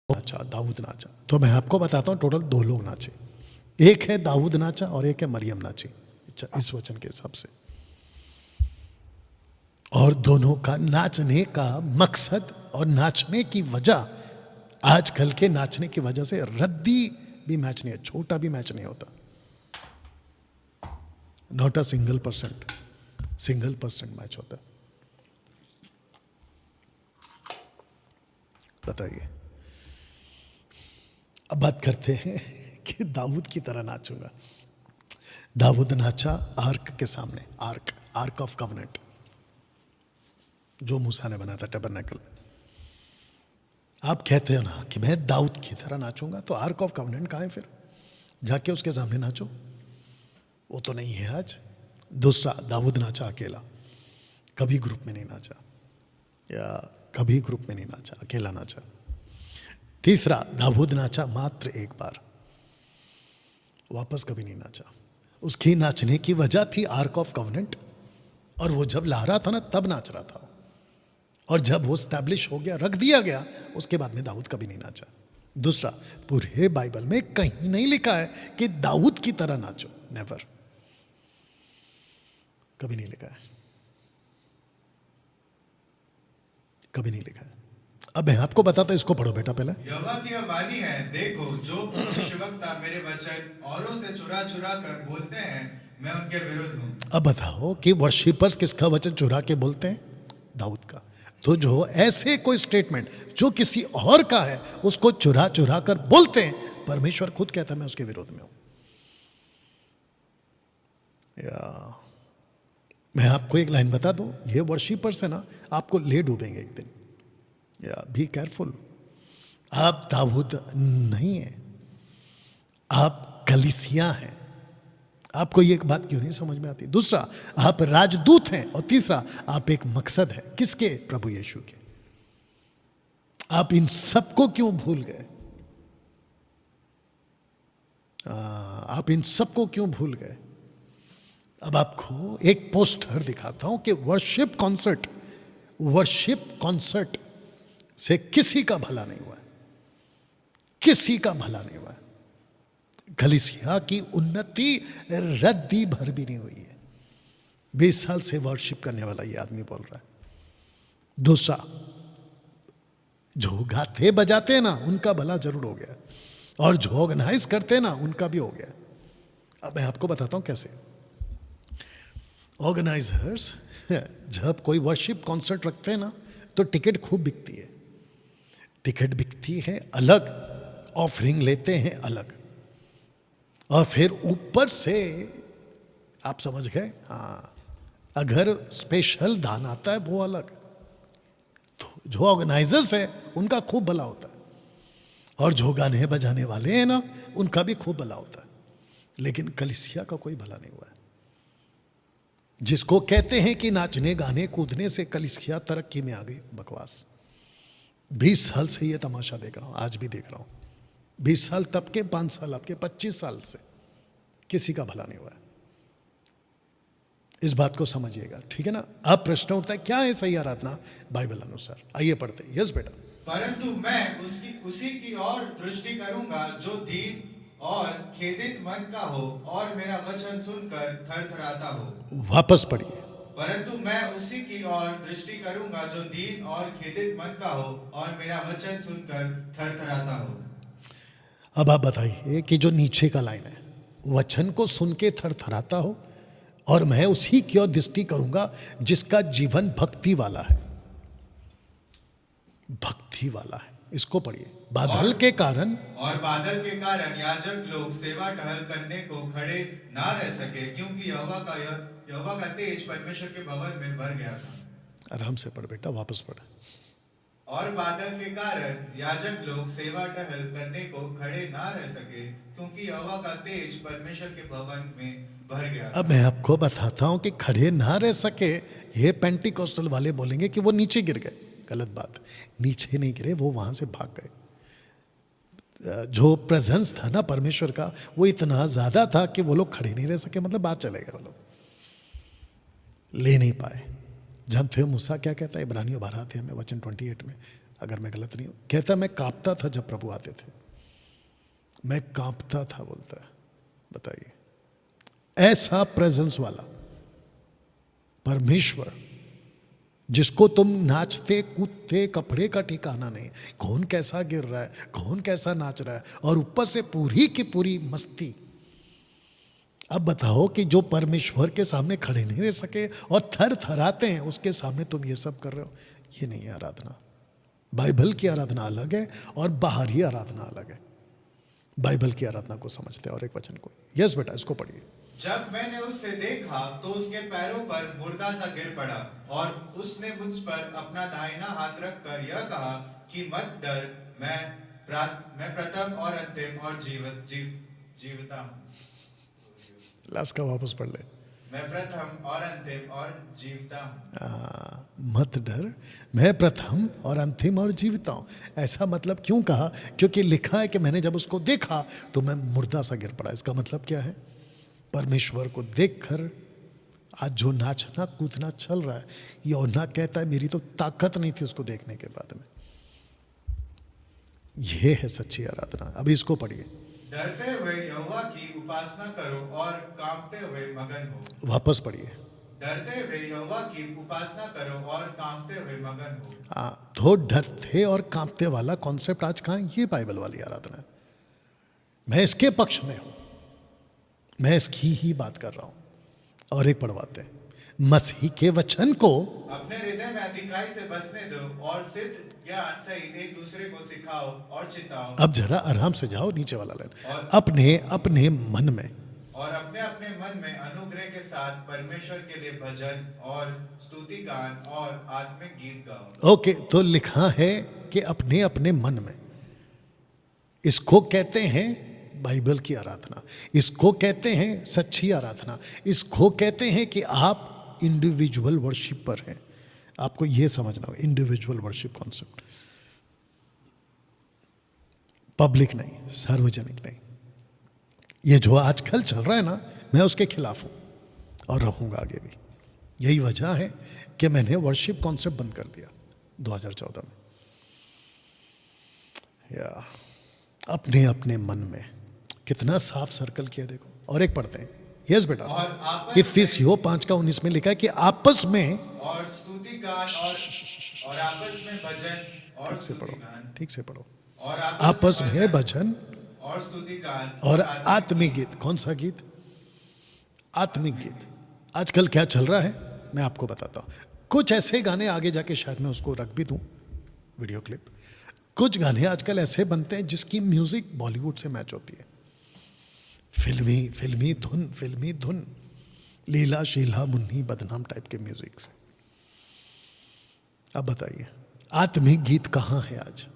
नाचा, दाऊद नाचा। तो मैं आपको बताता हूँ टोटल 2 लोग नाचे। एक है दाऊद नाचा और एक है मरियम नाची इस वचन के हिसाब से। और दोनों का नाचने का मकसद और नाचने की वजह, आजकल के नाचने की वजह से रद्दी भी मैच नहीं है, छोटा भी मैच नहीं होता। Not a single percent match होता। बताइए। अब बात करते हैं कि दाऊद की तरह नाचूंगा। दाऊद नाचा आर्क के सामने, आर्क ऑफ कवनेंट जो मूसा ने बनाया था टैबरनेकल। आप कहते हो ना कि मैं दाऊद की तरह नाचूंगा, तो आर्क ऑफ कवनेंट कहाँ है फिर? जाके उसके सामने नाचो। वो तो नहीं है आज। दूसरा, दाऊद नाचा अकेला, कभी ग्रुप में नहीं नाचा, या कभी ग्रुप में नहीं नाचा, अकेला नाचा। तीसरा, दाऊद नाचा मात्र एक बार, वापस कभी नहीं नाचा। उसकी नाचने की वजह थी आर्क ऑफ कवनेंट, और वो जब ला रहा था ना तब नाच रहा था, और जब वो स्टैब्लिश हो गया, रख दिया गया, उसके बाद में दाऊद कभी नहीं नाचा। दूसरा, पूरे बाइबल में कहीं नहीं लिखा है कि दाऊद की तरह नाचो, नेवर, कभी नहीं लिखा है, कभी नहीं लिखा है। अब मैं आपको बताता, इसको पढ़ो बेटा पहले। यहोवा की यह वाणी है, देखो जो भविष्यवक्ता मेरे वचन औरों से चुरा चुरा कर बोलते हैं, मैं उनके विरुद्ध हूं। अब बताओ कि वर्शिपर्स किसका वचन चुरा के बोलते हैं? दाऊद का। तो जो ऐसे कोई स्टेटमेंट जो किसी और का है उसको चुरा चुरा कर बोलते हैं, परमेश्वर खुद कहता है मैं उसके विरोध में हूं। या मैं आपको एक लाइन बता दूं, ये वर्शिपर्स है ना, आपको ले डूबेंगे एक दिन। या बी केयरफुल। आप दाऊद नहीं है, आप कलीसिया हैं। आपको ये एक बात क्यों नहीं समझ में आती? दूसरा, आप राजदूत हैं, और तीसरा, आप एक मकसद है। किसके? प्रभु यीशु के। आप इन सबको क्यों भूल गए? आप इन सबको क्यों भूल गए? अब आपको एक पोस्टर दिखाता हूं कि वर्शिप कॉन्सर्ट से किसी का भला नहीं हुआ है, किसी का भला नहीं हुआ है। कलीसिया की उन्नति रद्दी भर भी नहीं हुई है। 20 साल से वर्शिप करने वाला ये आदमी बोल रहा है। दूसरा, जो गाते बजाते हैं ना उनका भला जरूर हो गया, और जो ऑर्गेनाइज करते हैं ना उनका भी हो गया। अब मैं आपको बताता हूं कैसे। ऑर्गेनाइजर्स जब कोई वर्शिप कॉन्सर्ट रखते हैं ना तो टिकट खूब बिकती है। टिकट बिकती है अलग, ऑफरिंग लेते हैं अलग, और फिर ऊपर से आप समझ गए, हाँ, अगर स्पेशल दान आता है वो अलग। तो जो ऑर्गेनाइजर्स है उनका खूब भला होता है, और जो गाने बजाने वाले हैं ना उनका भी खूब भला होता है। लेकिन कलीसिया का कोई भला नहीं हुआ है। जिसको कहते हैं कि नाचने गाने कूदने से कलीसिया तरक्की में आ गई, बकवास। 20 साल से ये तमाशा देख रहा हूं, आज भी देख रहा हूं। 20 साल तब के, 5 साल आपके, 25 साल से किसी का भला नहीं हुआ है। इस बात को समझिएगा, ठीक है ना? अब प्रश्न उठता है क्या है सही आराधना बाइबल अनुसार? आइए पढ़ते हैं। यस बेटा। परंतु मैं उसी की ओर दृष्टि करूंगा जो दीन और खेदित मन का हो और मेरा वचन सुनकर थरथराता हो। वापस पढ़िए। परंतु मैं उसी की ओर दृष्टि करूंगा जो दीन और खेदित मन का हो और मेरा वचन सुनकर थरथराता हो। अब आप बताइए कि जो नीचे का लाइन है, वचन को सुन के थरथराता हो, और मैं उसी की ओर दृष्टि करूंगा जिसका जीवन भक्ति वाला है। भक्ति वाला है, इसको पढ़िए। बादल के कारण, और बादल के कारण याजक लोग सेवा टहल करने को खड़े ना रह सके, क्योंकि यहोवा का तेज परमेश्वर के भवन में भर गया था। आराम से पढ़ बेटा, वापस पढ़। और बादल के कारण याजक लोग सेवा टहल करने को खड़े ना रह सके, क्योंकि यहोवा का तेज परमेश्वर के भवन में भर गया था। अब मैं आपको बताता हूं कि खड़े ना रह सके, ये पेंटिकोस्टल वाले बोलेंगे कि वो नीचे गिर गए। गलत बात। नीचे नहीं गिरे, वो वहां से भाग गए। जो प्रेजेंस था ना परमेश्वर का, वो इतना ज्यादा था कि वो लोग खड़े नहीं रह सके, मतलब बात चले गए, वो लोग ले नहीं पाए। जानते हो मूसा क्या कहता है इब्रानियों 12 अध्याय में वचन 28 में? अगर मैं गलत नहीं हूं। कहता मैं कांपता था जब प्रभु आते थे, मैं कांपता था, बोलता है। बताइए, ऐसा प्रेजेंस वाला परमेश्वर जिसको तुम नाचते कूदते, कपड़े का ठिकाना नहीं, कौन कैसा गिर रहा है, कौन कैसा नाच रहा है, और ऊपर से पूरी की पूरी मस्ती। अब बताओ कि जो परमेश्वर के सामने खड़े नहीं रह सके और थर थराते हैं, उसके सामने तुम ये सब कर रहे हो, ये नहीं है आराधना। बाइबल की आराधना अलग है और बाहरी आराधना अलग है। बाइबल की आराधना को समझते हैं। और एक वचन को, यस बेटा, इसको पढ़िए। जब मैंने उससे देखा तो उसके पैरों पर मुर्दा सा गिर पड़ा, और उसने मुझ पर अपना दाहिना हाथ रखकर यह कहा कि मत डर, मैं प्रथम और अंतिम और जीवता हूँ। लास्ट का वापस पढ़ ले। मैं प्रथम और अंतिम और जीवता हूँ। मत डर, मैं प्रथम और अंतिम और जीविता हूं। ऐसा मतलब क्यों कहा? क्योंकि लिखा है कि मैंने जब उसको देखा तो मैं मुर्दा सा गिर पड़ा। इसका मतलब क्या है? परमेश्वर को देखकर आज जो नाचना कूदना चल रहा है, यूहन्ना कहता है मेरी तो ताकत नहीं थी उसको देखने के बाद में। यह है सच्ची आराधना। अभी इसको पढ़िए। डरते हुए यहोवा की उपासना करो और कांपते हुए मगन हो। वापस पढ़िए। डरते हुए यहोवा की उपासना करो और कांपते हुए मगन हो। तो डरते और कांपते वाला कॉन्सेप्ट आज कहाँ है? ये बाइबल वाली आराधना है। मैं इसके पक्ष में हूं, मैं इसकी ही बात कर रहा हूं। और एक पढ़वाते हैं, मसीह के वचन को अपने हृदय में अधिकाई से बसने दो और सिद्ध ज्ञान सहित एक दूसरे को सिखाओ और चिताओ। अब जरा आराम से जाओ, नीचे वाला लाइन। अपने अपने मन में, और अपने अपने मन में अनुग्रह के साथ परमेश्वर के लिए भजन और स्तुति गान और आत्मिक गीत गाओ। ओके, तो लिखा है कि अपने अपने मन में। इसको कहते हैं बाइबल की आराधना, इसको कहते हैं सच्ची आराधना, इसको कहते हैं कि आप इंडिविजुअल वर्शिप पर हैं। आपको यह समझना होगा, इंडिविजुअल वर्शिप कॉन्सेप्ट, पब्लिक नहीं, सार्वजनिक नहीं। ये जो आजकल चल रहा है ना, मैं उसके खिलाफ हूं और रहूंगा आगे भी। यही वजह है कि मैंने वर्शिप कॉन्सेप्ट बंद कर दिया 2014 में। या अपने अपने मन में, कितना साफ सर्कल किया देखो। और एक पढ़ते हैं, यस बेटा। और इफिसियों 5:19 में लिखा है कि आपस में, और स्तुति गान और आपस में भजन और ठीक से स्तुति पढ़ो, गान ठीक से पढ़ो। और आपस में भजन और स्तुति गान और आत्मिक गीत। कौन सा गीत? आत्मिक गीत। आजकल क्या चल रहा है मैं आपको बताता हूं। कुछ ऐसे गाने, आगे जाके शायद मैं उसको रख भी दूं वीडियो क्लिप। कुछ गाने आजकल ऐसे बनते हैं जिसकी म्यूजिक बॉलीवुड से मैच होती है। फिल्मी धुन, लीला शीला मुन्नी बदनाम टाइप के म्यूजिक से। अब बताइए, आत्मिक गीत कहां है आज?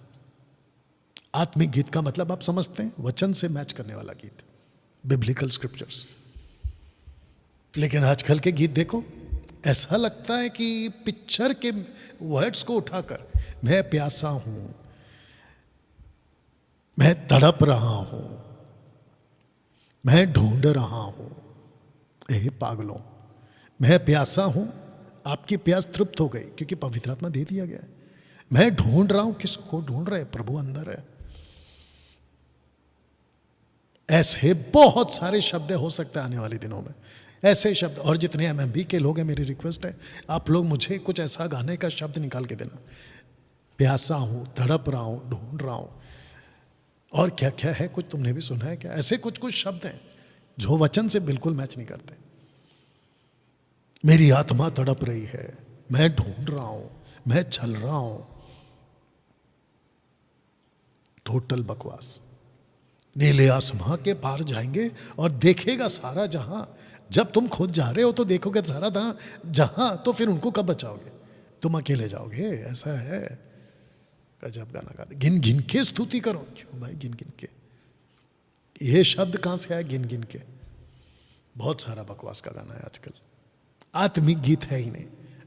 आत्मिक गीत का मतलब आप समझते हैं, वचन से मैच करने वाला गीत, बिब्लिकल स्क्रिप्चर्स। लेकिन आजकल के गीत देखो, ऐसा लगता है कि पिक्चर के वर्ड्स को उठाकर, मैं प्यासा हूं, मैं तड़प रहा हूं, मैं ढूंढ रहा हूं। ए पागलों, मैं प्यासा हूं, आपकी प्यास तृप्त हो गई क्योंकि पवित्र आत्मा दे दिया गया है। मैं ढूंढ रहा हूं, किसको ढूंढ रहे? प्रभु अंदर है। ऐसे बहुत सारे शब्द हो सकते हैं आने वाले दिनों में, ऐसे शब्द। और जितने एमएमबी के लोग हैं, मेरी रिक्वेस्ट है, आप लोग मुझे कुछ ऐसा गाने का शब्द निकाल के देना। प्यासा हूं, तड़प रहा हूं, ढूंढ रहा हूं, और क्या क्या है, कुछ तुमने भी सुना है क्या? ऐसे कुछ कुछ शब्द हैं जो वचन से बिल्कुल मैच नहीं करते। मेरी आत्मा तड़प रही है, मैं ढूंढ रहा हूं, मैं चल रहा हूं। टोटल बकवास। नीले आसमां के पार जाएंगे और देखेगा सारा जहां। जब तुम खुद जा रहे हो तो देखोगे सारा जहां, तो फिर उनको कब बचाओगे? तुम अकेले जाओगे, ऐसा है। गजब गाना गाते, गिन गिन के स्तुति करो। क्यों भाई गिन गिन के? ये शब्द कहां से आया गिन गिन के? बहुत सारा बकवास का गाना है आजकल। आत्मिक गीत है ही नहीं।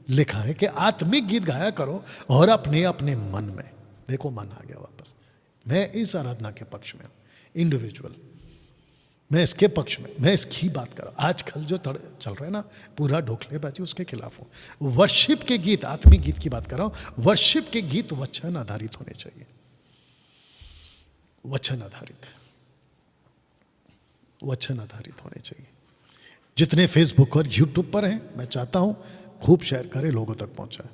लिखा है कि आत्मिक गीत गाया करो और अपने अपने मन में। देखो मन आ गया वापस। मैं इस आराधना के पक्ष में हूं, इंडिविजुअल। मैं इसके पक्ष में, मैं इसकी बात कर रहा हूँ। आजकल जो चल रहा है ना पूरा ढोखलेबाजी, उसके खिलाफ हूँ। वर्शिप के गीत, आत्मिक गीत की बात कर रहा हूँ। वर्शिप के गीत वचन आधारित होने चाहिए, वचन आधारित, वचन आधारित होने चाहिए। जितने फेसबुक और यूट्यूब पर हैं, मैं चाहता हूं खूब शेयर करें, लोगों तक पहुंचाएं।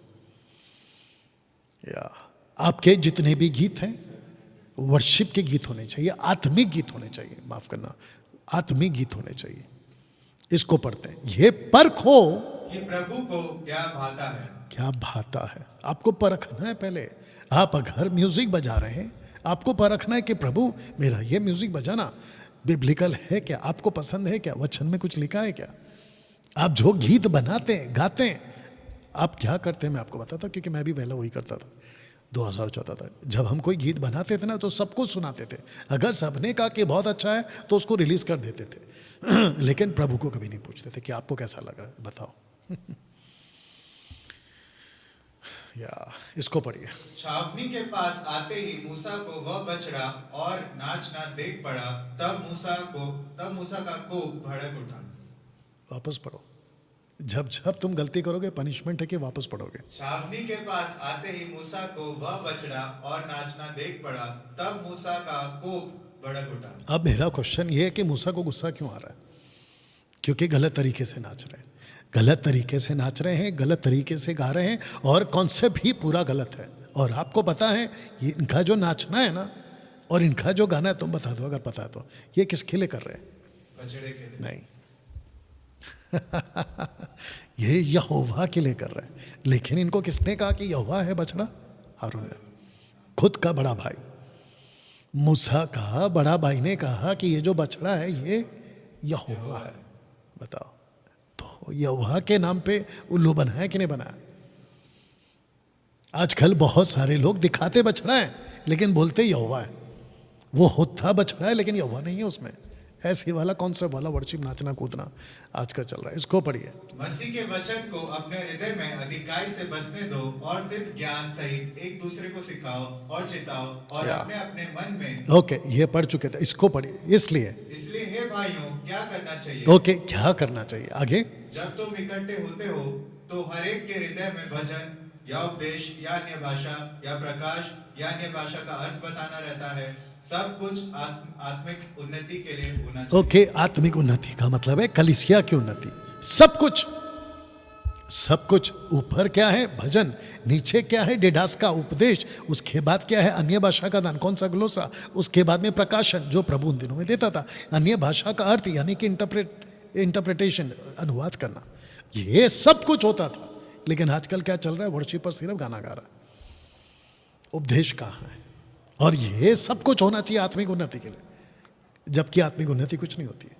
या आपके जितने भी गीत हैं वर्शिप के गीत होने चाहिए, आत्मिक गीत होने चाहिए, माफ करना, आत्मिक गीत होने चाहिए। इसको पढ़ते हैं, ये परखो कि प्रभु को क्या भाता है। क्या भाता है, आपको परखना है पहले। आप अगर म्यूजिक बजा रहे हैं, आपको परखना है कि प्रभु मेरा ये म्यूजिक बजाना बिब्लिकल है क्या, आपको पसंद है क्या, वचन में कुछ लिखा है क्या। आप जो गीत बनाते हैं, गाते हैं, आप क्या करते हैं मैं आपको बताता, क्योंकि मैं भी पहले वही करता था 2014 तक। जब हम कोई गीत बनाते थे ना तो सबको सुनाते थे, अगर सबने कहा कि बहुत अच्छा है तो उसको रिलीज कर देते थे लेकिन प्रभु को कभी नहीं पूछते थे कि आपको कैसा लग रहा है, बताओ या इसको पढ़िए। छावनी के पास आते ही मूसा को वह बछड़ा और नाचना देख पड़ा, तब मूसा का कोप भड़क उठा। वापस पढ़ो, जब जब तुम गलती करोगे पनिशमेंट है कि वापस पढ़ोगे। छावनी के पास आते ही मूसा को वह बछड़ा और नाचना देख पड़ा, तब मूसा का कोप भड़क उठा। अब मेरा क्वेश्चन ये है कि मूसा को गुस्सा क्यों आ रहा है? क्योंकि गलत तरीके से नाच रहे हैं, गलत तरीके से नाच रहे हैं, गलत तरीके से गा रहे हैं, और कॉन्सेप्ट भी पूरा गलत है। और आपको पता है ये इनका जो नाचना है ना और इनका जो गाना है, तुम बता दो अगर पता है तो, ये किसके लिए कर रहे हैं? बछड़े के लिए नहीं ये यहोवा के लिए कर रहे हैं। लेकिन इनको किसने कहा कि यहोवा है बछड़ा? हारून ने, खुद का बड़ा भाई मूसा का बड़ा भाई ने कहा कि ये जो बछड़ा है ये यहोवा है। बताओ, तो यहोवा के नाम पे उल्लू बनाया कि नहीं बनाया? आजकल बहुत सारे लोग दिखाते बछड़ा है लेकिन बोलते यहोवा है। वो होता बछड़ा है लेकिन यहोवा नहीं है उसमें। ऐसे वाला कॉन्सेप्ट वाला वर्शिप, नाचना कूदना आजकल चल रहा है। इसको पढ़िए। मसीह के वचन को अपने हृदय में अधिकाई से बसने दो और सिद्ध ज्ञान सहित एक दूसरे को सिखाओ और चिताओ और या। अपने अपने मन में। ओके, ये पढ़ चुके थे, इसको पढ़िए। इसलिए हे भाइयों क्या करना चाहिए? ओके, क्या करना चाहिए आगे? जब तुम इकट्ठे होते हो तो हर एक के हृदय में भजन या उपदेश या अन्य भाषा या प्रकाश या अन्य भाषा का अर्थ बताना रहता है। सब कुछ आत्मिक उन्नति के लिए होना चाहिए। ओके, आत्मिक उन्नति का मतलब है कलीसिया की उन्नति। सब कुछ, सब कुछ। ऊपर क्या है? भजन। नीचे क्या है? डिडास का उपदेश। उसके बाद क्या है? अन्य भाषा का दान, कौन सा? ग्लोसा। उसके बाद में प्रकाशन, जो प्रभु उन दिनों में देता था। अन्य भाषा का अर्थ यानी कि इंटरप्रिटेशन, अनुवाद करना। ये सब कुछ होता था। लेकिन आजकल क्या चल रहा है? वर्शिपर सिर्फ गाना गा रहा है, उपदेश कहाँ है? और ये सब कुछ होना चाहिए आत्मिक उन्नति के लिए, जबकि आत्मिक उन्नति कुछ नहीं होती है।